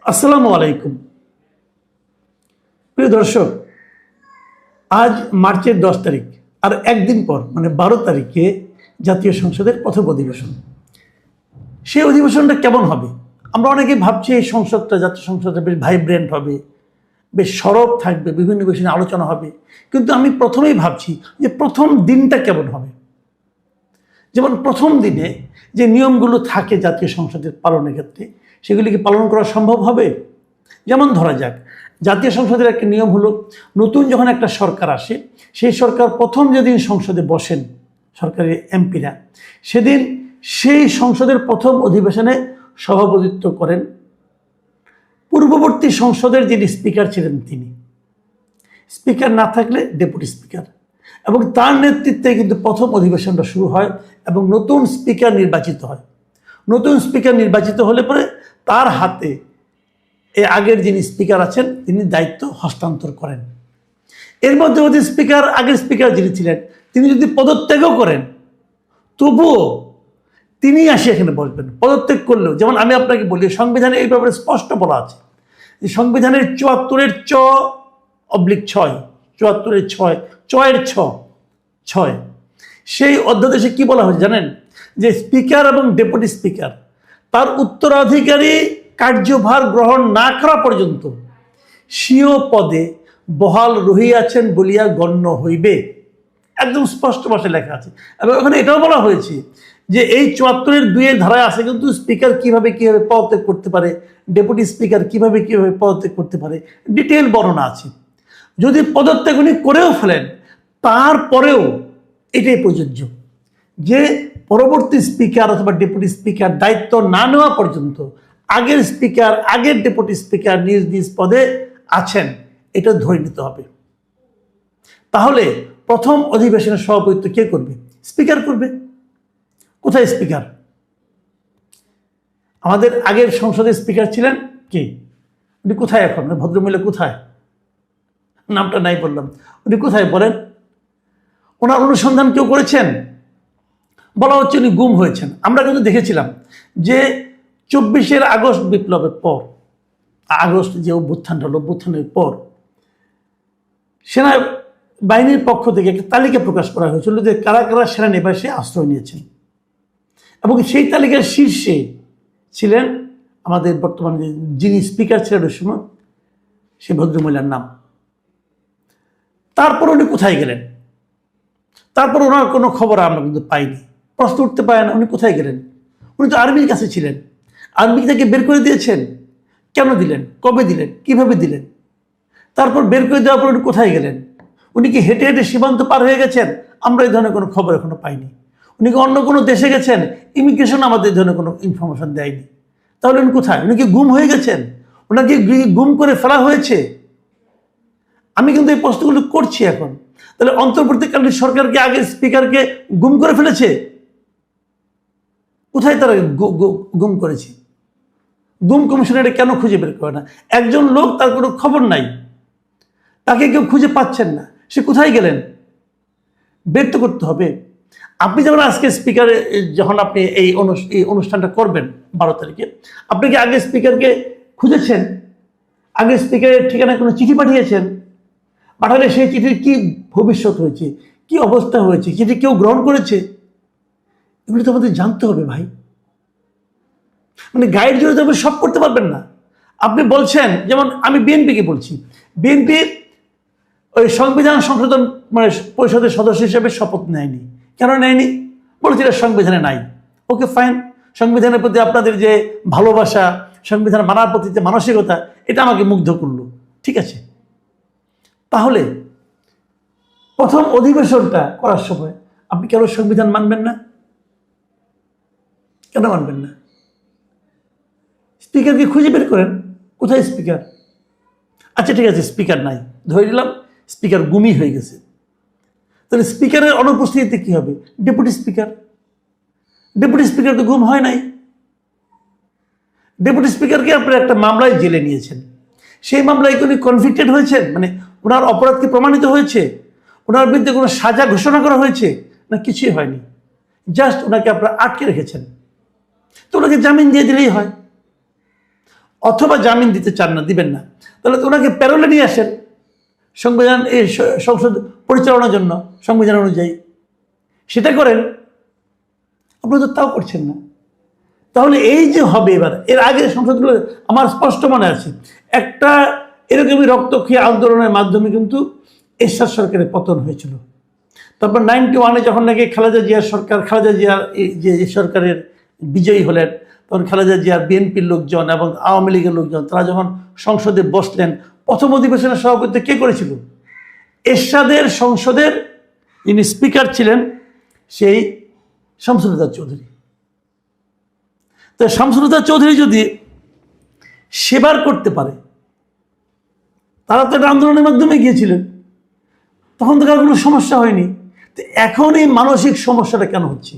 আসসালামু আলাইকুম। প্রিয় দর্শক, আজ মার্চের 10 তারিখ, আর একদিন পর মানে 12 তারিখে জাতীয় সংসদের প্রথম অধিবেশন। সেই অধিবেশনটা কেমন হবে? আমরা অনেকেই ভাবছি এই সংসদটা, জাতীয় সংসদটা বেশ ভাইব্রেন্ট হবে, বেশ সরব থাকবে, বিভিন্ন বিষয় নিয়ে আলোচনা হবে। কিন্তু আমি প্রথমেই ভাবছি যে প্রথম দিনটা কেমন হবে। যেমন প্রথম দিনে যে নিয়মগুলো থাকে জাতীয় সংসদের পালনের ক্ষেত্রে, সেগুলি কি পালন করা সম্ভব হবে? যেমন ধরা যাক, জাতীয় সংসদের একটা নিয়ম হলো, নতুন যখন একটা সরকার আসে, সেই সরকার প্রথম যেদিন সংসদে বসেন সরকারের এমপিরা, সেদিন সেই সংসদের প্রথম অধিবেশনে সভাপতিত্ব করেন পূর্ববর্তী সংসদের যিনি স্পিকার ছিলেন তিনি। স্পিকার না থাকলে ডেপুটি স্পিকার, এবং তার নেতৃত্বে কিন্তু প্রথম অধিবেশনটা শুরু হয় এবং নতুন স্পিকার নির্বাচিত হয়। নতুন স্পিকার নির্বাচিত হলে পরে তার হাতে এর আগের যিনি স্পিকার আছেন তিনি দায়িত্ব হস্তান্তর করেন। এর মধ্যে আগের স্পিকার যিনি ছিলেন তিনি যদি পদত্যাগও করেন, তবুও তিনি আসে এখানে বসবেন। পদত্যাগ করলেও, যেমন আমি আপনাকে বলি, সংবিধানে এই ব্যাপারে স্পষ্ট বলা আছে যে সংবিধানের 74-এর চ/6, 74-এর 6-এর 6 সেই অধ্যাদেশে কি বলা হয়েছে জানেন? যে স্পিকার এবং ডেপুটি স্পিকার তার উত্তরাধিকারী কার্যভার গ্রহণ না করা পর্যন্ত স্বীয় পদে বহাল রহিয়াছেন বলিয়া গণ্য হইবে। একদম স্পষ্ট ভাষায় লেখা আছে। এবং ওখানে এটাও বলা হয়েছে যে এই 74-এর 2-এর ধারায় আছে কিন্তু স্পিকার কিভাবে পদত্যাগ করতে পারে, ডেপুটি স্পিকার কিভাবে পদত্যাগ করতে পারে, ডিটেল বর্ণনা আছে। যদি পদত্যাগ উনি করেও ফেলেন, তারপরেও এটাই প্রযোজ্য যে পরবর্তী স্পিকার অথবা ডেপুটি স্পিকার দায়িত্ব না নেওয়া পর্যন্ত আগের স্পিকার, আগের ডেপুটি স্পিকার নিজ নিজ পদে আছেন, এটা ধরে নিতে হবে। তাহলে প্রথম অধিবেশনের সভাপতিত্ব কে করবে? স্পিকার করবে। কোথায় স্পিকার? আমাদের আগের সংসদের স্পিকার ছিলেন কে? উনি কোথায় এখন? ভদ্রমহিলা কোথায়? নামটা নাই বললাম। উনি কোথায় বলেন? ওনার অনুসন্ধান কেউ করেছেন? বলা হচ্ছে উনি গুম হয়েছেন। আমরা কিন্তু দেখেছিলাম যে 24 আগস্ট বিপ্লবের পর, আগস্ট যে অভ্যুত্থানের পর সেনা বাহিনীর পক্ষ থেকে একটা তালিকা প্রকাশ করা হয়েছিল যে কারা কারা সেনানিবাসে আশ্রয় নিয়েছেন, এবং সেই তালিকার শীর্ষে ছিলেন আমাদের বর্তমানে যিনি স্পিকার ছিলেন ওই সময়, সেই ভদ্রমহিলার নাম। তারপর উনি কোথায় গেলেন? তারপর ওনার কোনো খবর আমরা কিন্তু পাইনি। প্রশ্ন উঠতে পারে না, উনি কোথায় গেলেন? উনি তো আর্মির কাছে ছিলেন। আর্মি থেকে বের করে দিয়েছেন। কেন দিলেন? কবে দিলেন? কিভাবে দিলেন? তারপর বের করে দেওয়ার পর উনি কোথায় গেলেন? উনি কি হেঁটে হেঁটে সীমান্ত পার হয়ে গেছেন? আমরা এই ধরনের কোনো খবর এখনো পাইনি। উনি কি অন্য কোনো দেশে গেছেন? ইমিগ্রেশন আমাদের এই ধরনের কোনো ইনফরমেশন দেয়নি। তাহলে উনি কোথায়? উনি কি গুম হয়ে গেছেন? ওনাকে গুম করে ফেলা হয়েছে? আমি কিন্তু এই প্রশ্নগুলো করছি এখন। তাহলে অন্তর্বর্তীকালীন সরকারকে আগের স্পিকারকে গুম করে ফেলেছে? কোথায় তারা গুম করেছে? গুম কমিশন এটা কেন খুঁজে বের করে না? একজন লোক, তার কোনো খবর নাই, তাকে কেউ খুঁজে পাচ্ছেন না, সে কোথায় গেলেন? বের তো করতে হবে। আপনি যেমন আজকে স্পিকারে, যখন আপনি এই অনুষ্ঠানটা করবেন 12 তারিখে, আপনি কি আগে স্পিকারকে খুঁজেছেন? আগে স্পিকারের ঠিকানায় কোনো চিঠি পাঠিয়েছেন? পাঠালে সেই চিঠির কি ভবিষ্যৎ হয়েছে, কি অবস্থা হয়েছে, চিঠি কেউ গ্রহণ করেছে? এগুলো তো আমাদের জানতে হবে ভাই। মানে গাইড জুড়ে তো আপনি সব করতে পারবেন না। আপনি বলছেন, যেমন আমি বিএনপিকে বলছি, বিএনপি ওই সংবিধান সংশোধন পরিষদের সদস্য হিসেবে শপথ নেয়নি। কেন নেয়নি? বলেছিল সংবিধানে নাই। ওকে ফাইন, সংবিধানের প্রতি আপনাদের যে ভালোবাসা, সংবিধান মানার প্রতি যে মানসিকতা, এটা আমাকে মুগ্ধ করলো। ঠিক আছে, তাহলে প্রথম অধিবেশনটা করার সময় আপনি কেন সংবিধান মানবেন না? কেন মানবেন না? স্পিকারকে খুঁজে বের করেন। কোথায় স্পিকার? আচ্ছা ঠিক আছে, স্পিকার নাই, ধরে নিলাম স্পিকার গুমই হয়ে গেছে। তাহলে স্পিকারের অনুপস্থিতিতে কি হবে? ডেপুটি স্পিকার তো গুম হয় নাই। ডেপুটি স্পিকারকে আপনি একটা মামলায় জেলে নিয়েছেন। সেই মামলায় উনি কনভিক্টেড হয়েছেন, মানে ওনার অপরাধ কি প্রমাণিত হয়েছে? ওনার বিরুদ্ধে কোনো সাজা ঘোষণা করা হয়েছে? না, কিছুই হয়নি। জাস্ট ওনাকে আপনারা আটকে রেখেছেন। তো ওনাকে জামিন দিয়ে দিলেই হয়। অথবা জামিন দিতে চান না, দিবেন না, তাহলে তো ওনাকে প্যারোলে নিয়ে আসেন সংবিধান এই সংসদ পরিচালনার জন্য সংবিধান অনুযায়ী, সেটা করেন। আপনারা তো তাও করছেন না। তাহলে এই যে হবে এবার, এর আগে সংসদগুলো আমার স্পষ্ট মনে আছে, একটা এরকমই রক্তক্ষয়ী আন্দোলনের মাধ্যমে কিন্তু এরশাদ সরকারের পতন হয়েছিল। তারপর 91-এ যখন নাকি খালেদা জিয়ার সরকার, খালেদা জিয়ার যে সরকারের বিজয়ী হলেন, তখন খালেদা জিয়ার বিএনপির লোকজন এবং আওয়ামী লীগের লোকজন তারা যখন সংসদে বসলেন, প্রথম অধিবেশনের সভাপতিত্ব কে করেছিল? এরশাদের সংসদের যিনি স্পিকার ছিলেন সেই শামসুল হুদা চৌধুরী। তো শামসুল হুদা চৌধুরী যদি সেবার করতে পারে, তারা তো একটা আন্দোলনের মাধ্যমে গিয়েছিলেন, তখন তো কারো কোনো সমস্যা হয়নি। তো এখন এই মানসিক সমস্যাটা কেন হচ্ছে?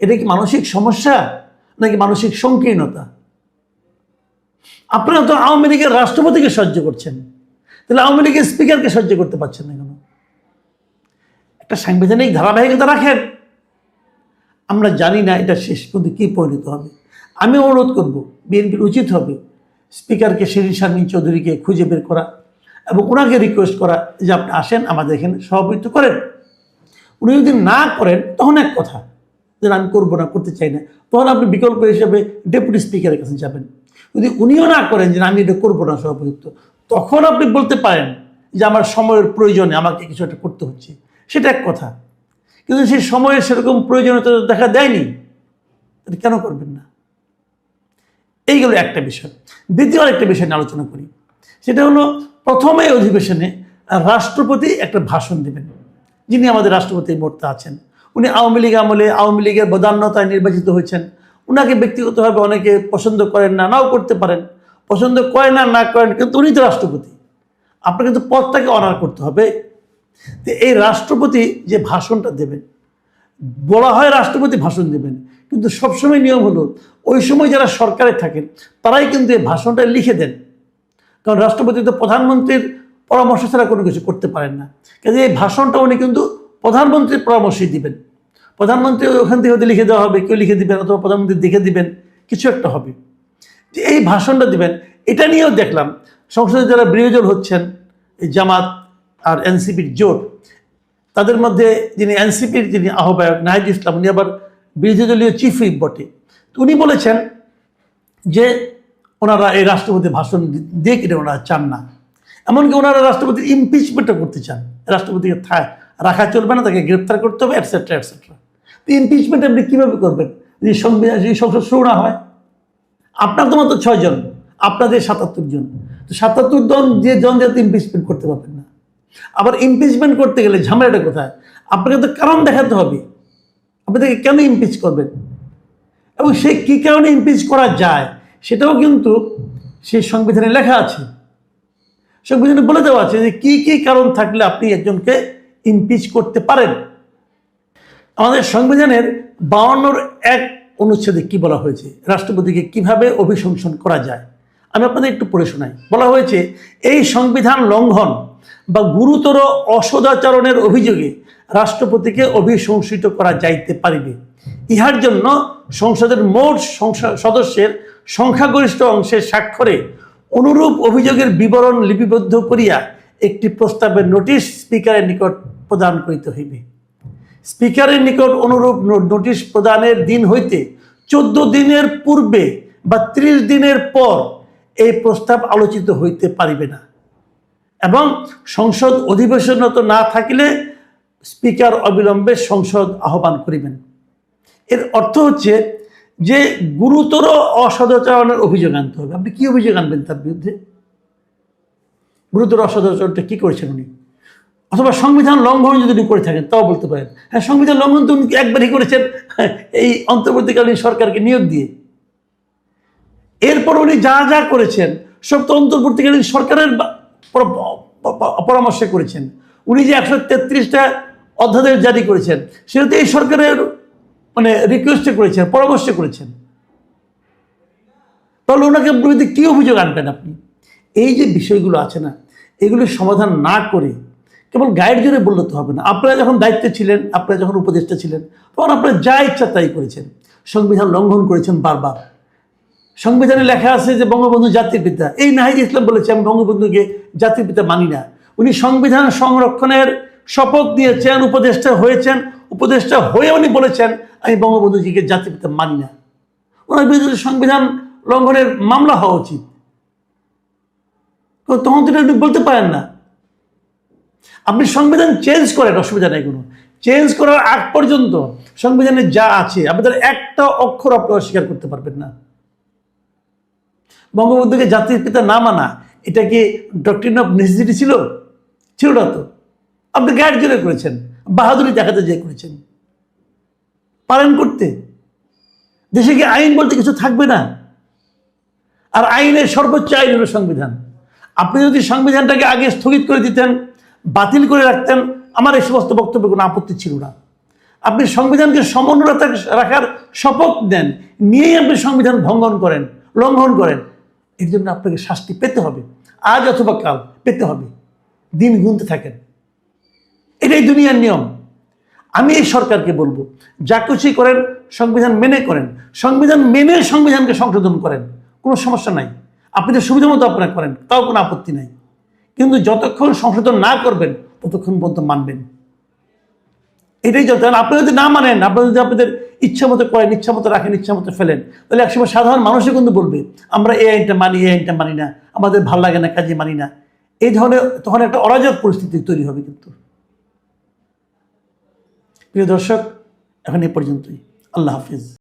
এটা কি মানসিক সমস্যা নাকি মানসিক সংকীর্ণতা? আপনারা তো আওয়ামী লীগের রাষ্ট্রপতিকে সহ্য করছেন, তাহলে আওয়ামী লীগের স্পিকারকে সহ্য করতে পারছেন না কেন? একটা সাংবিধানিক ধারাবাহিকতা রাখেন। আমরা জানি না এটা শেষ পর্যন্ত কী পরিণত হবে। আমি অনুরোধ করব, বিএনপির উচিত হবে স্পিকারকে শিরীন শারমিন চৌধুরীকে খুঁজে বের করা এবং ওনাকে রিকোয়েস্ট করা যে আপনি আসেন আমাদের এখানে সভাপতিত্ব করেন। উনি যদি না করেন তখন এক কথা, যে আমি করবো না, করতে চাই না, তখন আপনি বিকল্প হিসেবে ডেপুটি স্পিকারের কাছে যাবেন। যদি উনিও না করেন যে আমি এটা করবো না সভাপতিত্ব, তখন আপনি বলতে পারেন যে আমার সময়ের প্রয়োজনে আমাকে কিছু একটা করতে হচ্ছে, সেটা এক কথা। কিন্তু সেই সময়ের সেরকম প্রয়োজনীয়তা দেখা দেয়নি, এটা কেন করবেন না? এইগুলো একটা বিষয়। দ্বিতীয় আরেকটা বিষয় নিয়ে আলোচনা করি, সেটা হলো প্রথমে অধিবেশনে রাষ্ট্রপতি একটা ভাষণ দেবেন। যিনি আমাদের রাষ্ট্রপতি এই মুহূর্তে আছেন, উনি আওয়ামী লীগ আমলে আওয়ামী লীগের বদান্যতায় নির্বাচিত হয়েছেন। উনাকে ব্যক্তিগতভাবে অনেকে পছন্দ করেন না, নাও করতে পারেন, পছন্দ করেন না, না করেন, কিন্তু উনি তো রাষ্ট্রপতি, আপনাকে কিন্তু পদটাকে অনার করতে হবে। তো এই রাষ্ট্রপতি যে ভাষণটা দেবেন, বলা হয় রাষ্ট্রপতি ভাষণ দেবেন, কিন্তু সবসময় নিয়ম হলো ওই সময় যারা সরকারে থাকেন তারাই কিন্তু এই ভাষণটা লিখে দেন, কারণ রাষ্ট্রপতি তো প্রধানমন্ত্রীর পরামর্শ ছাড়া কোনো কিছু করতে পারেন না। কাজে এই ভাষণটা উনি কিন্তু প্রধানমন্ত্রীর পরামর্শই দিবেন। প্রধানমন্ত্রী ওখান থেকে হয়তো লিখে দেওয়া হবে, কেউ লিখে দিবেন, অথবা প্রধানমন্ত্রী দেখে দিবেন, কিছু একটা হবে যে এই ভাষণটা দিবেন। এটা নিয়েও দেখলাম সংসদে যারা বিরোধী দল হচ্ছেন, এই জামাত আর এনসিপির জোট, তাদের মধ্যে যিনি এনসিপির যিনি আহ্বায়ক নাহিদ ইসলাম, উনি আবার বিরোধী দলীয় চিফ হুইপ বটে, উনি বলেছেন যে ওনারা এই রাষ্ট্রপতি ভাষণ দিয়ে কিনে ওনারা চান না, এমনকি ওনারা রাষ্ট্রপতির ইমপিচমেন্টও করতে চান। রাষ্ট্রপতিকে রাখা চলবে না, তাকে গ্রেপ্তার করতে হবে, এটসেট্রা এটসেট্রা। তো ইমপিচমেন্ট আপনি কীভাবে করবেন যদি সংসদ শুরু না হয়? আপনার তো মাত্র 6 জন, আপনাদের 77 জন, তো 77 জন যে জন যাতে ইমপিচমেন্ট করতে পারবেন না। আবার ইমপিচমেন্ট করতে গেলে ঝামেলাটা কোথায়? আপনাকে তো কারণ দেখাতে হবে, আপনাদেরকে কেন ইমপিচ করবেন এবং সে কী কারণে ইমপিচ করা যায় সেটাও কিন্তু সেই সংবিধানে লেখা আছে। সংবিধানে বলে দেওয়া আছে যে কী কী কারণ থাকলে আপনি একজনকে ইমপিচ করতে পারেন। আমাদের সংবিধানের 52(1) অনুচ্ছেদে কি বলা হয়েছে, রাষ্ট্রপতিকে কিভাবে অভিশংসন করা যায়, আমি আপনাদের একটু পড়ে শোনাই। বলা হয়েছে, এই সংবিধান লঙ্ঘন বা গুরুতর অসদাচরণের অভিযোগে রাষ্ট্রপতিকে অভিশংসিত করা যাইতে পারিবে। ইহার জন্য সংসদের মোট সদস্যের সংখ্যাগরিষ্ঠ অংশের স্বাক্ষরে অনুরূপ অভিযোগের বিবরণ লিপিবদ্ধ করিয়া একটি প্রস্তাবের নোটিশ স্পিকারের নিকট প্রদান করিতে হইবে। স্পিকারের নিকট অনুরূপ নোটিশ প্রদানের দিন হইতে 14 দিনের পূর্বে বা 30 দিনের পর এই প্রস্তাব আলোচিত হইতে পারিবে না, এবং সংসদ অধিবেশনরত না থাকিলে স্পিকার অবিলম্বে সংসদ আহ্বান করিবেন। এর অর্থ হচ্ছে যে গুরুতর অসদাচরণের অভিযোগ আনতে হবে। আপনি কি অভিযোগ আনবেন তার বিরুদ্ধে? গুরুতর অসদাচরণটা কি করেছেন উনি, অথবা সংবিধান লঙ্ঘন যদি উনি করে থাকেন তাও বলতে পারেন। হ্যাঁ, সংবিধান লঙ্ঘন তো উনি একবারই করেছেন, এই অন্তর্বর্তীকালীন সরকারকে নিয়োগ দিয়ে। এরপর উনি যা যা করেছেন সব তো অন্তর্বর্তীকালীন সরকারের পরামর্শে করেছেন। উনি যে 133টা অধ্যাদেশ জারি করেছেন সেটা তো এই সরকারের রিকোয়েস্টে করেছেন, পরামর্শে করেছেন। তাহলে ওনাকে বিরুদ্ধে কী অভিযোগ আনবেন আপনি? এই যে বিষয়গুলো আছে না, এগুলোর সমাধান না করে কেবল গাইড জোরে বললে তো হবে না। আপনারা যখন দায়িত্বে ছিলেন, আপনারা যখন উপদেষ্টা ছিলেন, তখন আপনারা যা ইচ্ছা তাই করেছেন, সংবিধান লঙ্ঘন করেছেন বারবার। সংবিধানে লেখা আছে যে বঙ্গবন্ধু জাতির পিতা। এই নাহিদ ইসলাম বলেছে আমি বঙ্গবন্ধুকে জাতির পিতা মানি না। উনি সংবিধান সংরক্ষণের শপথ নিয়েছেন, উপদেষ্টা হয়েছেন, উপদেষ্টা হয়ে উনি বলেছেন আমি বঙ্গবন্ধুজিকে জাতির পিতা মানি না। ওনার বিরুদ্ধে সংবিধান লঙ্ঘনের মামলা হওয়া উচিত। তখন তো এটা বলতে পারেন না। আপনি সংবিধান চেঞ্জ করেন, অসুবিধা নেই কোনো। চেঞ্জ করার আগ পর্যন্ত সংবিধানে যা আছে আপনাদের একটা অক্ষর আপনারা স্বীকার করতে পারবেন না। বঙ্গবন্ধুকে জাতির পিতা না মানা এটা কি ডক্ট্রিন অফ নেসেসিটি ছিল? ছিল না তো। আপনি গায়ের জোরে করেছেন, বাহাদুরি দেখাতে যেয়ে করেছেন। পালন করতে দেশে কি আইন বলতে কিছু থাকবে না? আর আইনের সর্বোচ্চ আইন হলো সংবিধান। আপনি যদি সংবিধানটাকে আগে স্থগিত করে দিতেন, বাতিল করে রাখতেন, আমার এই সমস্ত বক্তব্যে কোনো আপত্তি ছিল না। আপনি সংবিধানকে সমুন্নত রাখার শপথ দেন, নিয়েই আপনি সংবিধান লঙ্ঘন করেন। এর জন্য আপনাকে শাস্তি পেতে হবে, আজ অথবা কাল পেতে হবে। দিন গুনতে থাকেন, এটাই দুনিয়ার নিয়ম। আমি এই সরকারকে বলবো, যা কিছুই করেন সংবিধান মেনে করেন, সংবিধান মেনে সংবিধানকে সংশোধন করেন, কোনো সমস্যা নাই। আপনি যে সুবিধা মতো আপনারা করেন, তাও কোনো আপত্তি নাই। কিন্তু যতক্ষণ সংশোধন না করবেন ততক্ষণ পর্যন্ত মানবেন, এটাই চলতে। আপনি যদি না মানেন, আপনি যদি আপনাদের ইচ্ছা মতো করেন, ইচ্ছা মতো রাখেন, ইচ্ছা মতো ফেলেন, তাহলে একসময় সাধারণ মানুষই কিন্তু বলবে আমরা এই আইনটা মানি, এই আইনটা মানি না, আমাদের ভালো লাগে না, কাজে মানি না। এই ধরনের তখন একটা অরাজক পরিস্থিতি তৈরি হবে। কিন্তু প্রিয় দর্শক, এখন এ পর্যন্তই। আল্লাহ হাফিজ।